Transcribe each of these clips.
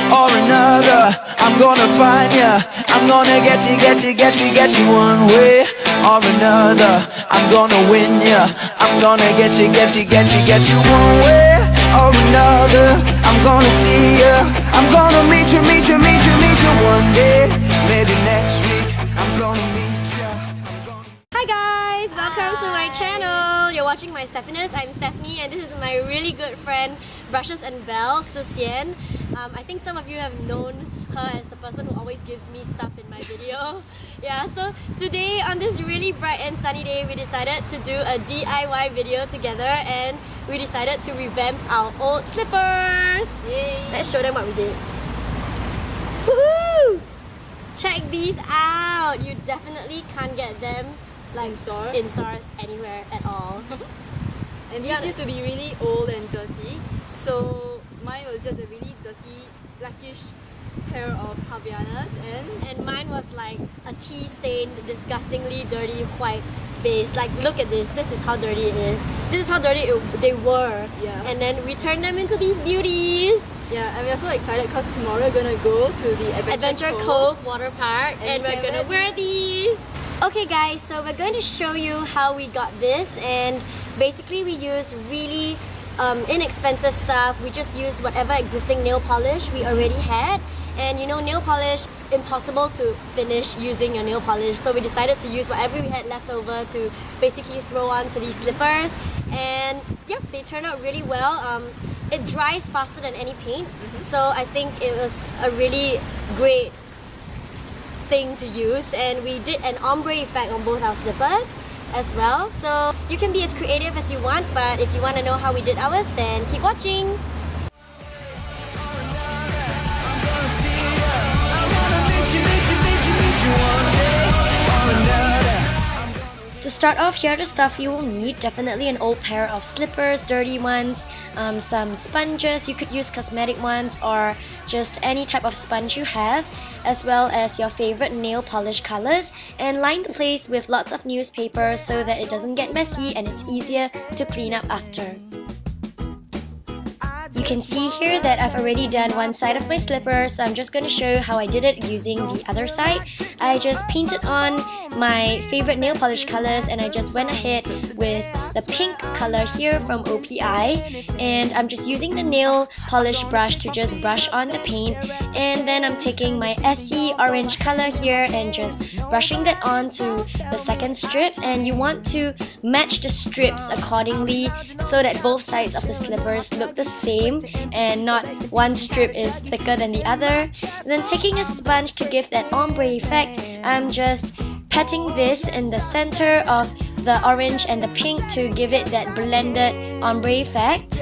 or another. I'm gonna find ya. I'm gonna get you one way or another. I'm gonna win ya. I'm gonna get you one way or another. I'm gonna see ya. I'm gonna meet you one day. Maybe next week. I'm gonna meet ya. Hi guys! Welcome to my channel! You're watching my Stephiness. I'm Stephanie and this is my really good friend Brushes and Belle, Susian. I think some of you have known her as the person who always gives me stuff in my video. Yeah, so today on this really bright and sunny day we decided to do a DIY video together and we decided to revamp our old slippers! Yay. Let's show them what we did. Woohoo! Check these out! You definitely can't get them like in stores anywhere at all. And these used to be really old and dirty, so mine was just a really dirty blackish pair of Havaianas and mine was like a tea stained, disgustingly dirty white base. Like look at this, this is how dirty it is. This is how dirty they were. Yeah. And then we turned them into these beauties. Yeah, and we are so excited because tomorrow we're gonna go to the Adventure Cove water park and we're gonna wear these. Okay guys, so we're going to show you how we got this, and basically we used really inexpensive stuff. We just used whatever existing nail polish we already had, and you know, nail polish, it's impossible to finish using your nail polish, so we decided to use whatever we had left over to basically throw onto these slippers. And yep, they turned out really well. It dries faster than any paint, so I think it was a really great thing to use, and we did an ombre effect on both our slippers as well. So you can be as creative as you want, but if you want to know how we did ours, then keep watching. To start off, here are the stuff you will need. Definitely an old pair of slippers, dirty ones, some sponges, you could use cosmetic ones or just any type of sponge you have, as well as your favorite nail polish colors, and line the place with lots of newspaper so that it doesn't get messy and it's easier to clean up after. You can see here that I've already done one side of my slipper, so I'm just going to show you how I did it using the other side. I just painted on my favorite nail polish colors and I just went ahead with the pink color here from OPI, and I'm just using the nail polish brush to just brush on the paint, and then I'm taking my ESSE orange color here and just brushing that onto the second strip. And you want to match the strips accordingly so that both sides of the slippers look the same and not one strip is thicker than the other. And then taking a sponge to give that ombre effect, I'm just patting this in the center of the orange and the pink to give it that blended ombre effect.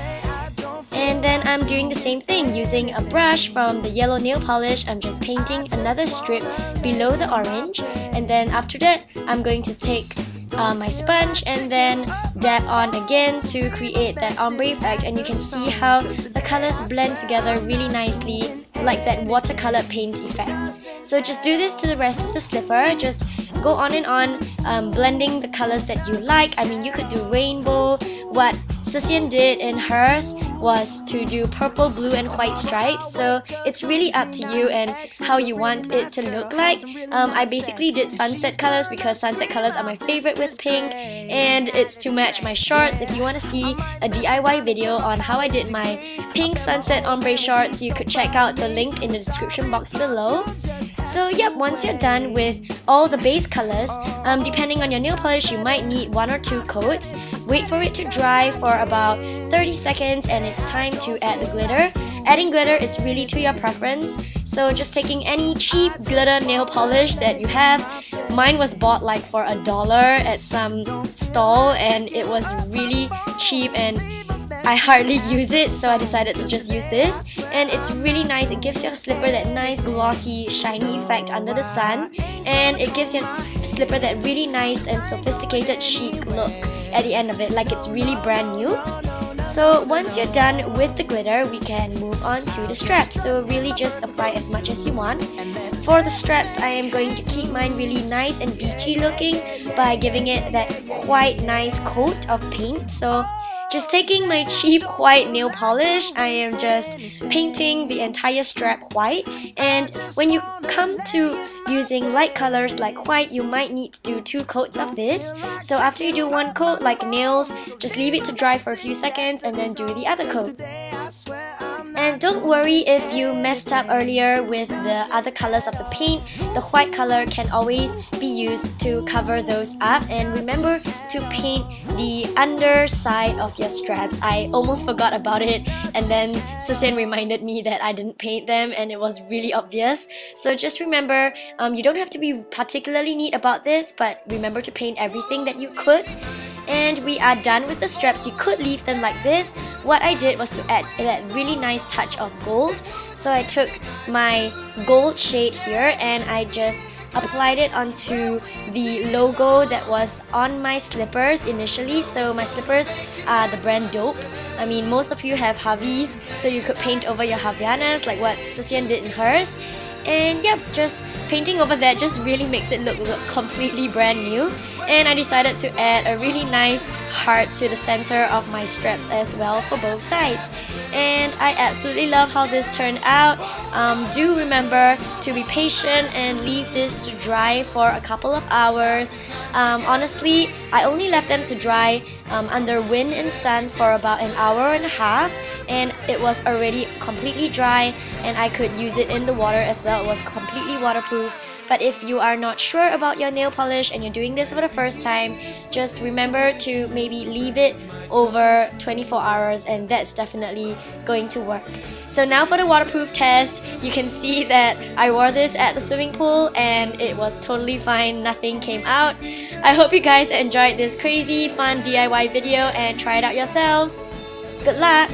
And then I'm doing the same thing using a brush from the yellow nail polish. I'm just painting another strip below the orange, and then after that I'm going to take my sponge and then dab on again to create that ombre effect, and you can see how the colors blend together really nicely like that watercolor paint effect. So just do this to the rest of the slipper. Just go on and on, blending the colors that you like. I mean, you could do rainbow. What Susian did in hers was to do purple, blue and white stripes, so it's really up to you and how you want it to look like. I basically did sunset colors because sunset colors are my favorite with pink, and it's to match my shorts. If you want to see a DIY video on how I did my pink sunset ombre shorts, you could check out the link in the description box below. So yep, once you're done with all the base colors, depending on your nail polish, you might need 1 or 2 coats. Wait for it to dry for about 30 seconds and it's time to add the glitter. Adding glitter is really to your preference, so just taking any cheap glitter nail polish that you have. Mine was bought like for $1 at some stall and it was really cheap and I hardly use it, so I decided to just use this, and it's really nice. It gives your slipper that nice glossy shiny effect under the sun, and it gives your slipper that really nice and sophisticated chic look at the end of it, like it's really brand new. So once you're done with the glitter, we can move on to the straps. So really just apply as much as you want. For the straps, I am going to keep mine really nice and beachy looking by giving it that quite nice coat of paint. So just taking my cheap white nail polish, I am just painting the entire strap white. And when you come to using light colors like white, you might need to do 2 coats of this. So after you do 1 coat, like nails, just leave it to dry for a few seconds and then do the other coat. And don't worry if you messed up earlier with the other colors of the paint. The white color can always be used to cover those up. And remember to paint the underside of your straps. I almost forgot about it, and then Susan reminded me that I didn't paint them and it was really obvious. So just remember, you don't have to be particularly neat about this, but remember to paint everything that you could. And we are done with the straps. You could leave them like this. What I did was to add that really nice touch of gold. So I took my gold shade here and I just applied it onto the logo that was on my slippers initially. So my slippers are the brand Dope. I mean, most of you have Havis, so you could paint over your Havianas like what Susian did in hers. And yep, just painting over that just really makes it look completely brand new. And I decided to add a really nice heart to the center of my straps as well for both sides. And I absolutely love how this turned out. Do remember to be patient and leave this to dry for a couple of hours. Honestly, I only left them to dry under wind and sun for about an hour and a half, and it was already completely dry and I could use it in the water as well. It was completely waterproof. But if you are not sure about your nail polish and you're doing this for the first time, just remember to maybe leave it over 24 hours, and that's definitely going to work. So now for the waterproof test, you can see that I wore this at the swimming pool and it was totally fine, nothing came out. I hope you guys enjoyed this crazy fun DIY video and try it out yourselves. Good luck!